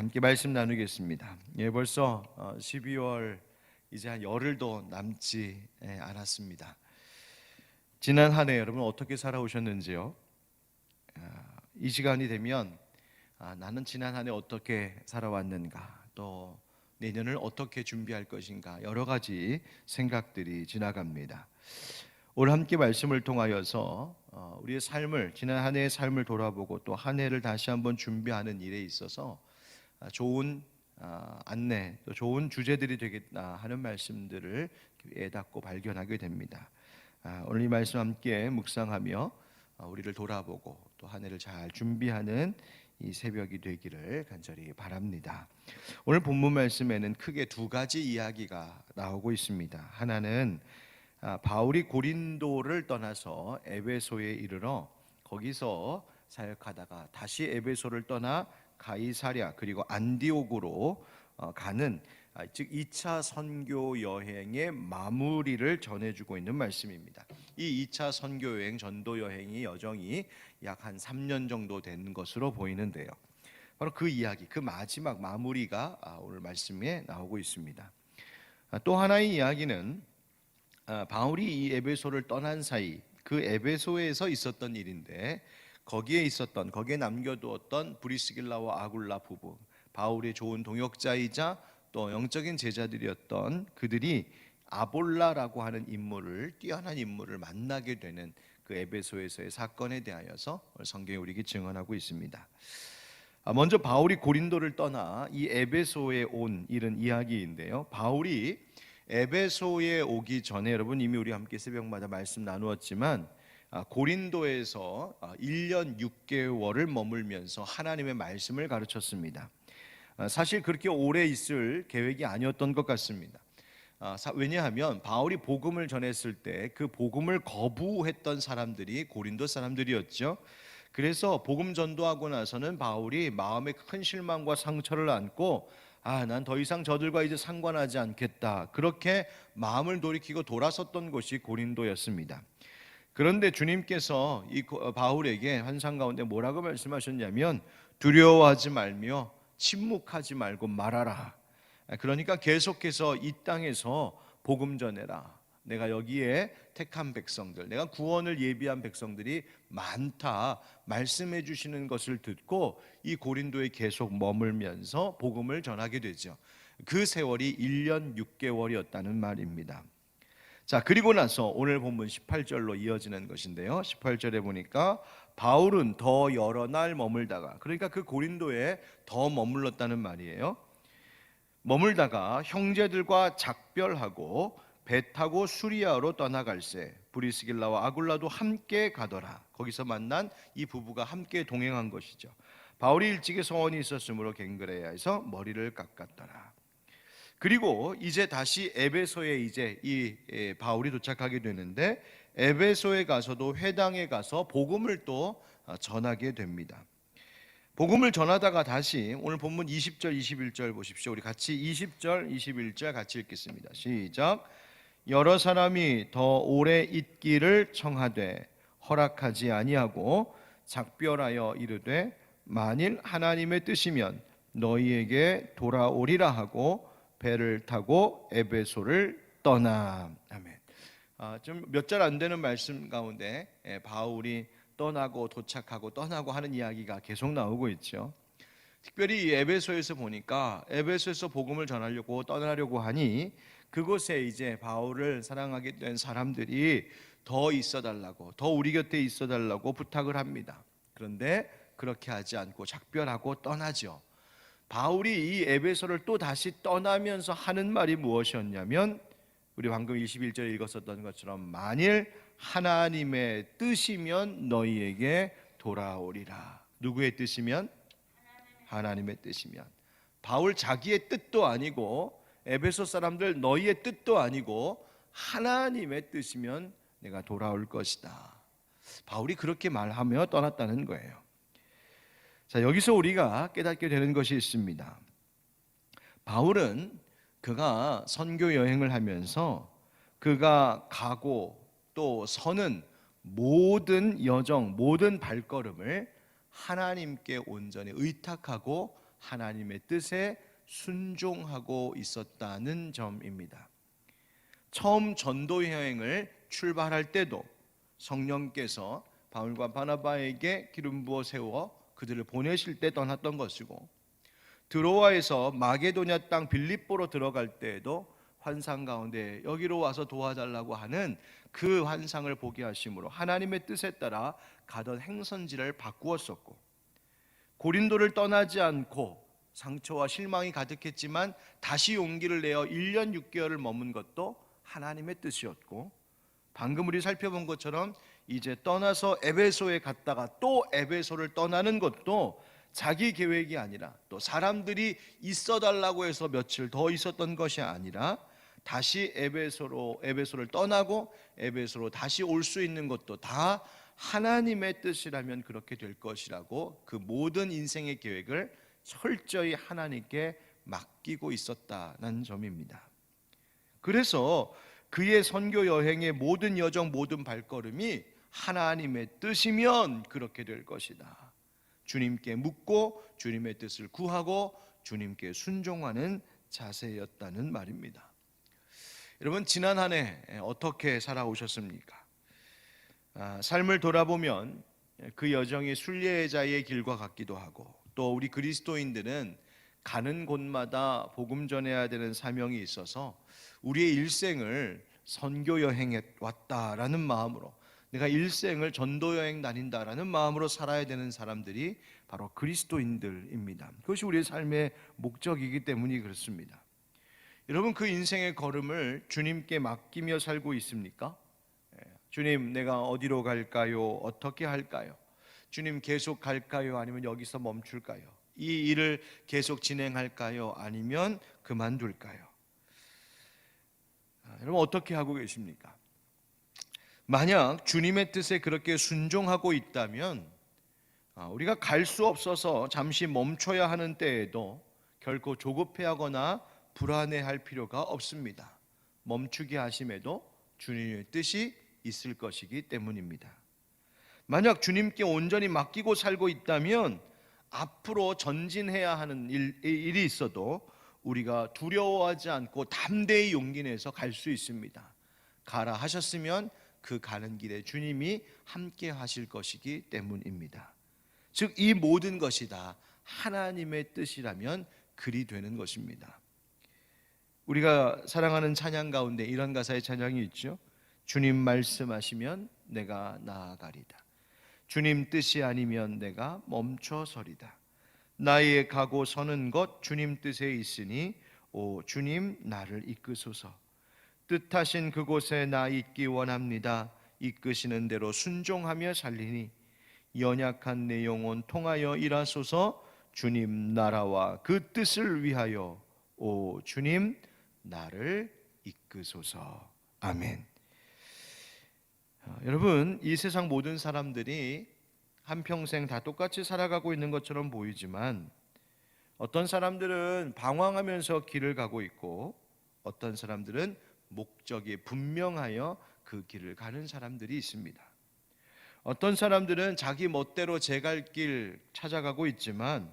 함께 말씀 나누겠습니다. 벌써 12월 이제 한 열흘도 남지 않았습니다. 지난 한 해 여러분 어떻게 살아오셨는지요? 이 시간이 되면 나는 지난 한 해 어떻게 살아왔는가, 또 내년을 어떻게 준비할 것인가, 여러 가지 생각들이 지나갑니다. 오늘 함께 말씀을 통하여서 우리의 삶을, 지난 한 해의 삶을 돌아보고 또 한 해를 다시 한번 준비하는 일에 있어서 좋은 안내, 또 좋은 주제들이 되겠다 하는 말씀들을 애닫고 발견하게 됩니다. 오늘 이 말씀 함께 묵상하며 우리를 돌아보고 또 한 해를 잘 준비하는 이 새벽이 되기를 간절히 바랍니다. 오늘 본문 말씀에는 크게 두 가지 이야기가 나오고 있습니다. 하나는 바울이 고린도를 떠나서 에베소에 이르러 거기서 사역하다가 다시 에베소를 떠나 가이사랴 그리고 안디옥으로 가는 즉 2차 선교 여행의 마무리를 전해주고 있는 말씀입니다. 이 2차 선교 여행, 전도 여행이 여정이 약 한 3년 정도 된 것으로 보이는데요. 바로 그 이야기, 그 마지막 마무리가 오늘 말씀에 나오고 있습니다. 또 하나의 이야기는 바울이 이 에베소를 떠난 사이 그 에베소에서 있었던 일인데, 거기에 남겨두었던 브리스길라와 아굴라 부부, 바울의 좋은 동역자이자 또 영적인 제자들이었던 그들이 아볼라라고 하는 인물을, 뛰어난 인물을 만나게 되는 그 에베소에서의 사건에 대하여서 성경이 우리에게 증언하고 있습니다. 먼저 바울이 고린도를 떠나 이 에베소에 온 이런 이야기인데요. 바울이 에베소에 오기 전에 여러분 이미 우리 함께 새벽마다 말씀 나누었지만 고린도에서 1년 6개월을 머물면서 하나님의 말씀을 가르쳤습니다. 사실 그렇게 오래 있을 계획이 아니었던 것 같습니다. 왜냐하면 바울이 복음을 전했을 때 그 복음을 거부했던 사람들이 고린도 사람들이었죠. 그래서 복음 전도하고 나서는 바울이 마음에 큰 실망과 상처를 안고 난 더 이상 저들과 이제 상관하지 않겠다, 그렇게 마음을 돌이키고 돌아섰던 곳이 고린도였습니다. 그런데 주님께서 이 바울에게 환상 가운데 뭐라고 말씀하셨냐면 두려워하지 말며 침묵하지 말고 말하라. 그러니까 계속해서 이 땅에서 복음 전해라. 내가 여기에 택한 백성들, 내가 구원을 예비한 백성들이 많다 말씀해 주시는 것을 듣고 이 고린도에 계속 머물면서 복음을 전하게 되죠. 그 세월이 1년 6개월이었다는 말입니다. 자, 그리고 나서 오늘 본문 18절로 이어지는 것인데요. 18절에 보니까 바울은 더 여러 날 머물다가, 그러니까 그 고린도에 더 머물렀다는 말이에요. 머물다가 형제들과 작별하고 배 타고 수리아로 떠나갈새 브리스길라와 아굴라도 함께 가더라. 거기서 만난 이 부부가 함께 동행한 것이죠. 바울이 일찍이 소원이 있었으므로 갱그레아에서 머리를 깎았더라. 그리고 이제 다시 에베소에 이제 이 바울이 도착하게 되는데, 에베소에 가서도 회당에 가서 복음을 또 전하게 됩니다. 복음을 전하다가 다시 오늘 본문 20절 21절 보십시오. 우리 같이 20절 21절 같이 읽겠습니다. 시작. 여러 사람이 더 오래 있기를 청하되 허락하지 아니하고 작별하여 이르되 만일 하나님의 뜻이면 너희에게 돌아오리라 하고 배를 타고 에베소를 떠나. 아멘. 좀 몇 절 안 되는 말씀 가운데 바울이 떠나고 도착하고 떠나고 하는 이야기가 계속 나오고 있죠. 특별히 이 에베소에서 보니까 에베소에서 복음을 전하려고 떠나려고 하니 그곳에 이제 바울을 사랑하게 된 사람들이 더 있어달라고, 더 우리 곁에 있어달라고 부탁을 합니다. 그런데 그렇게 하지 않고 작별하고 떠나죠. 바울이 이 에베소를 또 다시 떠나면서 하는 말이 무엇이었냐면, 우리 방금 21절 읽었었던 것처럼 만일 하나님의 뜻이면 너희에게 돌아오리라. 누구의 뜻이면? 하나님의 뜻이면. 바울 자기의 뜻도 아니고 에베소 사람들 너희의 뜻도 아니고 하나님의 뜻이면 내가 돌아올 것이다. 바울이 그렇게 말하며 떠났다는 거예요. 자, 여기서 우리가 깨닫게 되는 것이 있습니다. 바울은 그가 선교 여행을 하면서 그가 가고 또 서는 모든 여정, 모든 발걸음을 하나님께 온전히 의탁하고 하나님의 뜻에 순종하고 있었다는 점입니다. 처음 전도 여행을 출발할 때도 성령께서 바울과 바나바에게 기름 부어 세워 그들을 보내실 때 떠났던 것이고, 드로아에서 마게도냐 땅 빌립보로 들어갈 때에도 환상 가운데 여기로 와서 도와달라고 하는 그 환상을 보게 하심으로 하나님의 뜻에 따라 가던 행선지를 바꾸었었고, 고린도를 떠나지 않고 상처와 실망이 가득했지만 다시 용기를 내어 1년 6개월을 머문 것도 하나님의 뜻이었고, 방금 우리 살펴본 것처럼 이제 떠나서 에베소에 갔다가 또 에베소를 떠나는 것도 자기 계획이 아니라, 또 사람들이 있어 달라고 해서 며칠 더 있었던 것이 아니라, 다시 에베소를 떠나고 에베소로 다시 올 수 있는 것도 다 하나님의 뜻이라면 그렇게 될 것이라고 그 모든 인생의 계획을 철저히 하나님께 맡기고 있었다는 점입니다. 그래서 그의 선교 여행의 모든 여정, 모든 발걸음이 하나님의 뜻이면 그렇게 될 것이다, 주님께 묻고 주님의 뜻을 구하고 주님께 순종하는 자세였다는 말입니다. 여러분, 지난 한 해 어떻게 살아오셨습니까? 삶을 돌아보면 그 여정이 순례자의 길과 같기도 하고, 또 우리 그리스도인들은 가는 곳마다 복음 전해야 되는 사명이 있어서 우리의 일생을 선교 여행에 왔다라는 마음으로, 내가 일생을 전도 여행 다닌다라는 마음으로 살아야 되는 사람들이 바로 그리스도인들입니다. 그것이 우리의 삶의 목적이기 때문이 그렇습니다. 여러분, 그 인생의 걸음을 주님께 맡기며 살고 있습니까? 주님, 내가 어디로 갈까요? 어떻게 할까요? 주님, 계속 갈까요? 아니면 여기서 멈출까요? 이 일을 계속 진행할까요? 아니면 그만둘까요? 여러분, 어떻게 하고 계십니까? 만약 주님의 뜻에 그렇게 순종하고 있다면 우리가 갈 수 없어서 잠시 멈춰야 하는 때에도 결코 조급해하거나 불안해할 필요가 없습니다. 멈추게 하심에도 주님의 뜻이 있을 것이기 때문입니다. 만약 주님께 온전히 맡기고 살고 있다면 앞으로 전진해야 하는 일이 있어도 우리가 두려워하지 않고 담대히 용기 내서 갈 수 있습니다. 가라 하셨으면 그 가는 길에 주님이 함께 하실 것이기 때문입니다. 즉, 이 모든 것이 다 하나님의 뜻이라면 그리 되는 것입니다. 우리가 사랑하는 찬양 가운데 이런 가사의 찬양이 있죠. 주님 말씀하시면 내가 나아가리다. 주님 뜻이 아니면 내가 멈춰서리다. 나의 가고 서는 것 주님 뜻에 있으니 오 주님 나를 이끄소서. 뜻하신 그곳에 나 있기 원합니다. 이끄시는 대로 순종하며 살리니 연약한 내 영혼 통하여 일하소서. 주님 나라와 그 뜻을 위하여 오 주님 나를 이끄소서. 아멘. 여러분, 이 세상 모든 사람들이 한평생 다 똑같이 살아가고 있는 것처럼 보이지만 어떤 사람들은 방황하면서 길을 가고 있고, 어떤 사람들은 목적이 분명하여 그 길을 가는 사람들이 있습니다. 어떤 사람들은 자기 멋대로 제갈 길 찾아가고 있지만,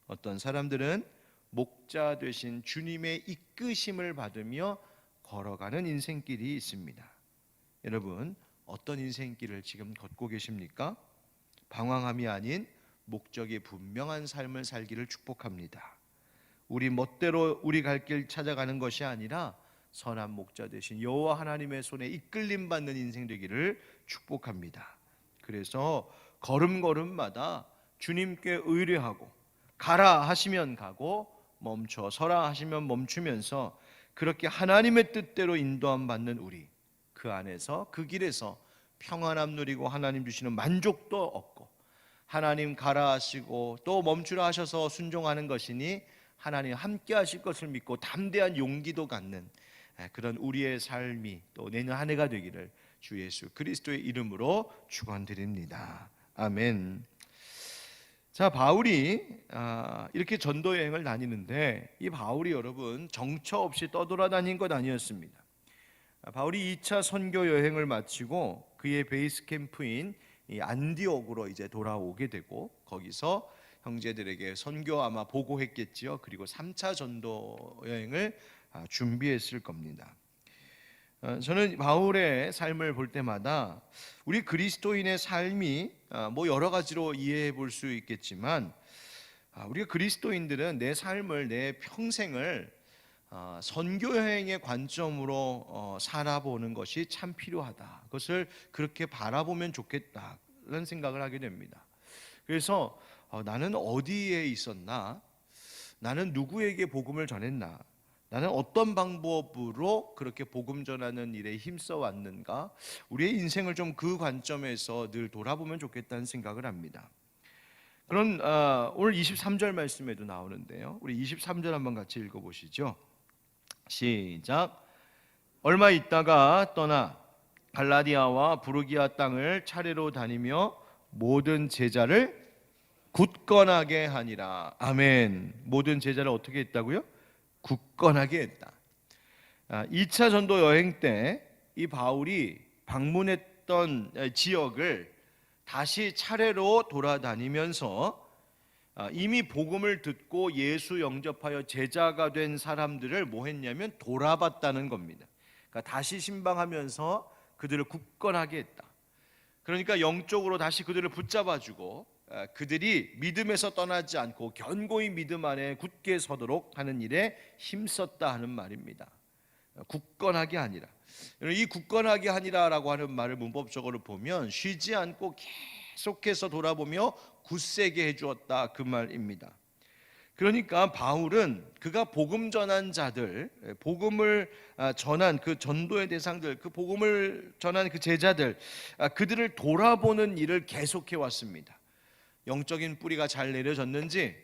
어떤 사람들은 목자 되신 주님의 이끄심을 받으며 걸어가는 인생길이 있습니다. 여러분, 어떤 인생길을 지금 걷고 계십니까? 방황함이 아닌 목적이 분명한 삶을 살기를 축복합니다. 우리 멋대로 우리 갈 길 찾아가는 것이 아니라 선한 목자 되신 여호와 하나님의 손에 이끌림 받는 인생 되기를 축복합니다. 그래서 걸음걸음마다 주님께 의뢰하고, 가라 하시면 가고 멈춰 서라 하시면 멈추면서 그렇게 하나님의 뜻대로 인도함 받는 우리, 그 안에서 그 길에서 평안함 누리고 하나님 주시는 만족도 얻고, 하나님 가라 하시고 또 멈추라 하셔서 순종하는 것이니 하나님 함께 하실 것을 믿고 담대한 용기도 갖는 그런 우리의 삶이 또 내년 한 해가 되기를 주 예수 그리스도의 이름으로 축원드립니다. 아멘. 자, 바울이 이렇게 전도 여행을 다니는데, 이 바울이 여러분 정처 없이 떠돌아다닌 것 아니었습니다. 바울이 2차 선교 여행을 마치고 그의 베이스 캠프인 이 안디옥으로 이제 돌아오게 되고, 거기서 형제들에게 선교 아마 보고했겠지요. 그리고 3차 전도 여행을 준비했을 겁니다. 저는 바울의 삶을 볼 때마다 우리 그리스도인의 삶이 뭐 여러 가지로 이해해 볼 수 있겠지만, 우리가 그리스도인들은 내 삶을, 내 평생을 선교 여행의 관점으로 살아보는 것이 참 필요하다. 그것을 그렇게 바라보면 좋겠다는 생각을 하게 됩니다. 그래서 나는 어디에 있었나? 나는 누구에게 복음을 전했나? 나는 어떤 방법으로 그렇게 복음 전하는 일에 힘써 왔는가? 우리의 인생을 좀 그 관점에서 늘 돌아보면 좋겠다는 생각을 합니다. 그런 오늘 23절 말씀에도 나오는데요. 우리 23절 한번 같이 읽어보시죠. 시작. 얼마 있다가 떠나 갈라디아와 부르기아 땅을 차례로 다니며 모든 제자를 굳건하게 하니라. 아멘. 모든 제자를 어떻게 했다고요? 굳건하게 했다. 2차 전도 여행 때 이 바울이 방문했던 지역을 다시 차례로 돌아다니면서 이미 복음을 듣고 예수 영접하여 제자가 된 사람들을 뭐 했냐면 돌아봤다는 겁니다. 그러니까 다시 신방하면서 그들을 굳건하게 했다. 그러니까 영적으로 다시 그들을 붙잡아주고 그들이 믿음에서 떠나지 않고 견고히 믿음 안에 굳게 서도록 하는 일에 힘썼다 하는 말입니다. 굳건하게 하니라. 이 굳건하게 하니라라고 하는 말을 문법적으로 보면 쉬지 않고 계속해서 돌아보며 굳세게 해주었다 그 말입니다. 그러니까 바울은 그가 복음 전한 자들, 복음을 전한 그 전도의 대상들, 그 복음을 전한 그 제자들, 그들을 돌아보는 일을 계속해 왔습니다. 영적인 뿌리가 잘 내려졌는지,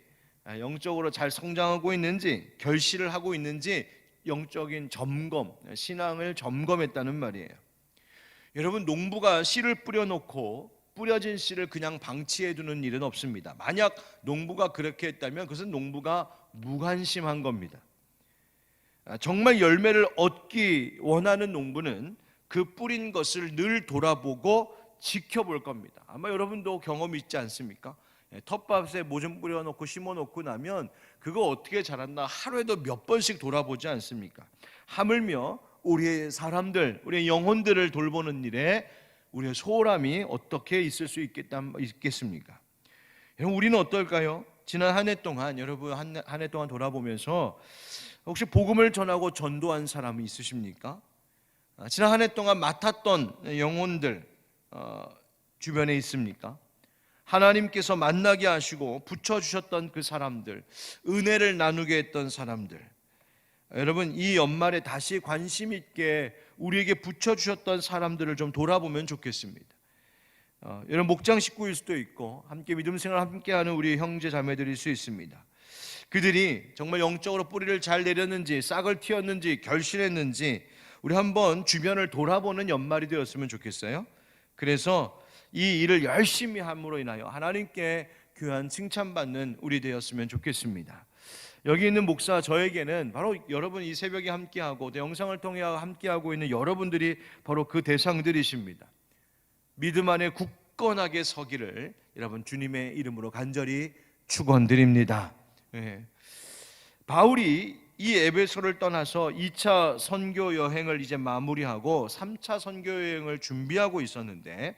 영적으로 잘 성장하고 있는지, 결실을 하고 있는지 영적인 점검, 신앙을 점검했다는 말이에요. 여러분, 농부가 씨를 뿌려놓고 뿌려진 씨를 그냥 방치해 두는 일은 없습니다. 만약 농부가 그렇게 했다면 그것은 농부가 무관심한 겁니다. 정말 열매를 얻기 원하는 농부는 그 뿌린 것을 늘 돌아보고 지켜볼 겁니다. 아마 여러분도 경험이 있지 않습니까? 텃밭에 뭐 좀 뿌려놓고 심어놓고 나면 그거 어떻게 자랐나 하루에도 몇 번씩 돌아보지 않습니까? 하물며 우리의 사람들, 우리의 영혼들을 돌보는 일에 우리의 소홀함이 어떻게 있을 수 있겠습니까? 여러분, 우리는 어떨까요? 지난 한 해 동안 여러분 한 해 동안 돌아보면서 혹시 복음을 전하고 전도한 사람이 있으십니까? 지난 한 해 동안 맡았던 영혼들 주변에 있습니까? 하나님께서 만나게 하시고 붙여주셨던 그 사람들, 은혜를 나누게 했던 사람들, 여러분 이 연말에 다시 관심 있게 우리에게 붙여주셨던 사람들을 좀 돌아보면 좋겠습니다. 여러분 목장 식구일 수도 있고 함께 믿음 생활을 함께하는 우리 형제 자매들일 수 있습니다. 그들이 정말 영적으로 뿌리를 잘 내렸는지, 싹을 틔웠는지, 결실했는지 우리 한번 주변을 돌아보는 연말이 되었으면 좋겠어요. 그래서 이 일을 열심히 함으로 인하여 하나님께 귀한 칭찬받는 우리 되었으면 좋겠습니다. 여기 있는 목사 저에게는 바로 여러분 이 새벽에 함께하고 또 영상을 통해 함께하고 있는 여러분들이 바로 그 대상들이십니다. 믿음 안에 굳건하게 서기를 여러분 주님의 이름으로 간절히 축원드립니다. 바울이 이 에베소를 떠나서 2차 선교 여행을 이제 마무리하고 3차 선교 여행을 준비하고 있었는데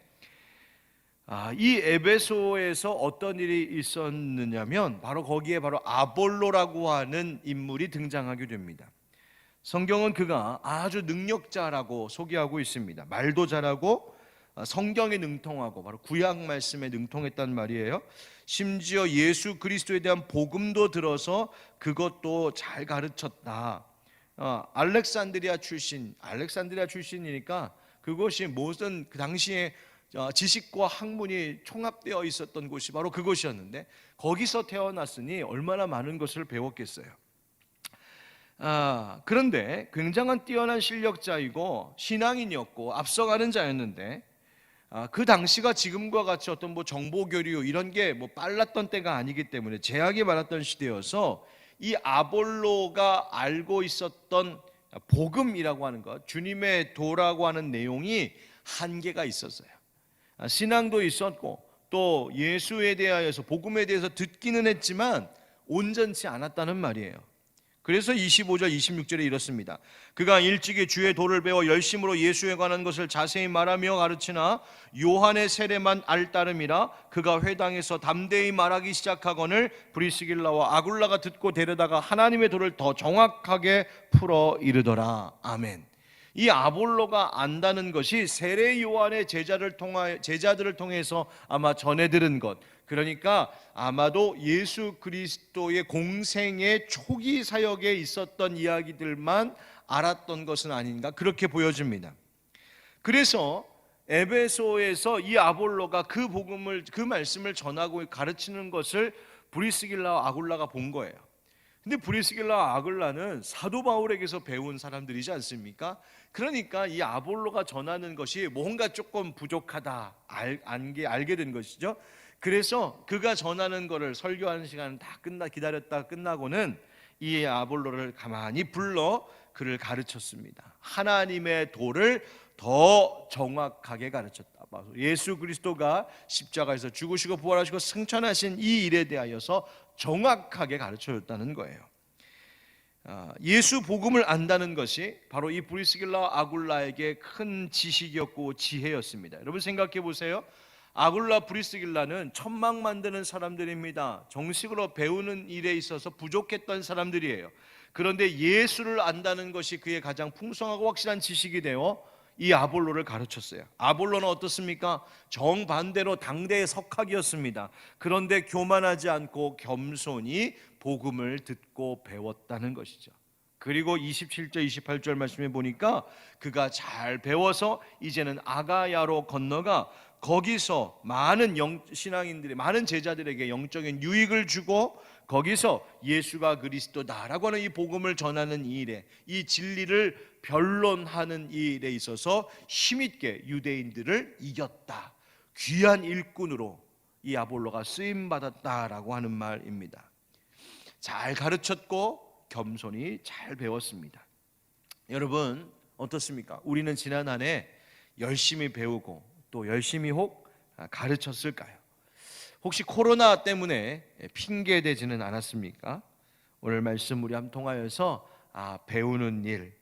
이 에베소에서 어떤 일이 있었느냐면 바로 거기에 바로 아볼로라고 하는 인물이 등장하게 됩니다. 성경은 그가 아주 능력자라고 소개하고 있습니다. 말도 잘하고 성경에 능통하고 바로 구약 말씀에 능통했단 말이에요. 심지어 예수 그리스도에 대한 복음도 들어서 그것도 잘 가르쳤다. 알렉산드리아 출신이니까 그것이 모든 그 당시에 지식과 학문이 총합되어 있었던 곳이 바로 그곳이었는데 거기서 태어났으니 얼마나 많은 것을 배웠겠어요. 그런데 굉장한 뛰어난 실력자이고 신앙인이었고 앞서가는 자였는데 그 당시가 지금과 같이 어떤 뭐 정보 교류 이런 게 뭐 빨랐던 때가 아니기 때문에 제약이 많았던 시대여서 이 아볼로가 알고 있었던 복음이라고 하는 것, 주님의 도라고 하는 내용이 한계가 있었어요. 신앙도 있었고 또 예수에 대하여서 복음에 대해서 듣기는 했지만 온전치 않았다는 말이에요. 그래서 25절 26절에 이렇습니다. 그가 일찍이 주의 도를 배워 열심으로 예수에 관한 것을 자세히 말하며 가르치나 요한의 세례만 알따름이라 그가 회당에서 담대히 말하기 시작하거늘 브리스길라와 아굴라가 듣고 데려다가 하나님의 도를 더 정확하게 풀어 이르더라. 아멘. 이 아볼로가 안다는 것이 세례 요한의 제자들을 통해서 아마 전해 들은 것, 그러니까 아마도 예수 그리스도의 공생의 초기 사역에 있었던 이야기들만 알았던 것은 아닌가, 그렇게 보여집니다. 그래서 에베소에서 이 아볼로가 그 복음을, 그 말씀을 전하고 가르치는 것을 브리스길라와 아굴라가 본 거예요. 근데 브리스길라와 아굴라는 사도 바울에게서 배운 사람들이지 않습니까? 그러니까 이 아볼로가 전하는 것이 뭔가 조금 부족하다 알게 된 것이죠. 그래서 그가 전하는 것을 설교하는 시간은 다 기다렸다 끝나고는 이 아볼로를 가만히 불러 그를 가르쳤습니다. 하나님의 도를 더 정확하게 가르쳤다. 예수 그리스도가 십자가에서 죽으시고 부활하시고 승천하신 이 일에 대하여서 정확하게 가르쳐줬다는 거예요. 예수 복음을 안다는 것이 바로 이 브리스길라 아굴라에게 큰 지식이었고 지혜였습니다. 여러분 생각해 보세요. 아굴라 브리스길라는 천막 만드는 사람들입니다. 정식으로 배우는 일에 있어서 부족했던 사람들이에요. 그런데 예수를 안다는 것이 그의 가장 풍성하고 확실한 지식이 되어 이 아볼로를 가르쳤어요. 아볼로는 어떻습니까? 정반대로 당대의 석학이었습니다. 그런데 교만하지 않고 겸손히 복음을 듣고 배웠다는 것이죠. 그리고 27절 28절 말씀에 보니까 그가 잘 배워서 이제는 아가야로 건너가 거기서 많은 신앙인들이, 많은 제자들에게 영적인 유익을 주고 거기서 예수가 그리스도다라고 하는 이 복음을 전하는 이 일에, 이 진리를 변론하는 이 일에 있어서 힘있게 유대인들을 이겼다. 귀한 일꾼으로 이 아볼로가 쓰임 받았다라고 하는 말입니다. 잘 가르쳤고 겸손히 잘 배웠습니다. 여러분 어떻습니까? 우리는 지난 한 해 열심히 배우고 또 열심히 혹 가르쳤을까요? 혹시 코로나 때문에 핑계대지는 않았습니까? 오늘 말씀 우리 한번 통하여서 배우는 일,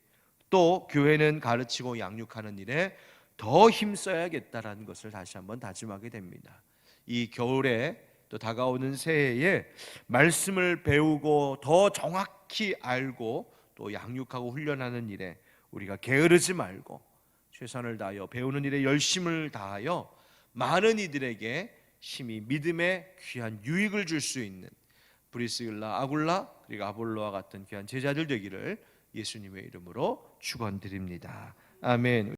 또 교회는 가르치고 양육하는 일에 더 힘써야겠다라는 것을 다시 한번 다짐하게 됩니다. 이 겨울에 또 다가오는 새해에 말씀을 배우고 더 정확히 알고 또 양육하고 훈련하는 일에 우리가 게으르지 말고 최선을 다하여 배우는 일에 열심을 다하여 많은 이들에게 심히 믿음의 귀한 유익을 줄 수 있는 브리스길라, 아굴라 그리고 아볼로와 같은 귀한 제자들 되기를 예수님의 이름으로 축원드립니다. 아멘.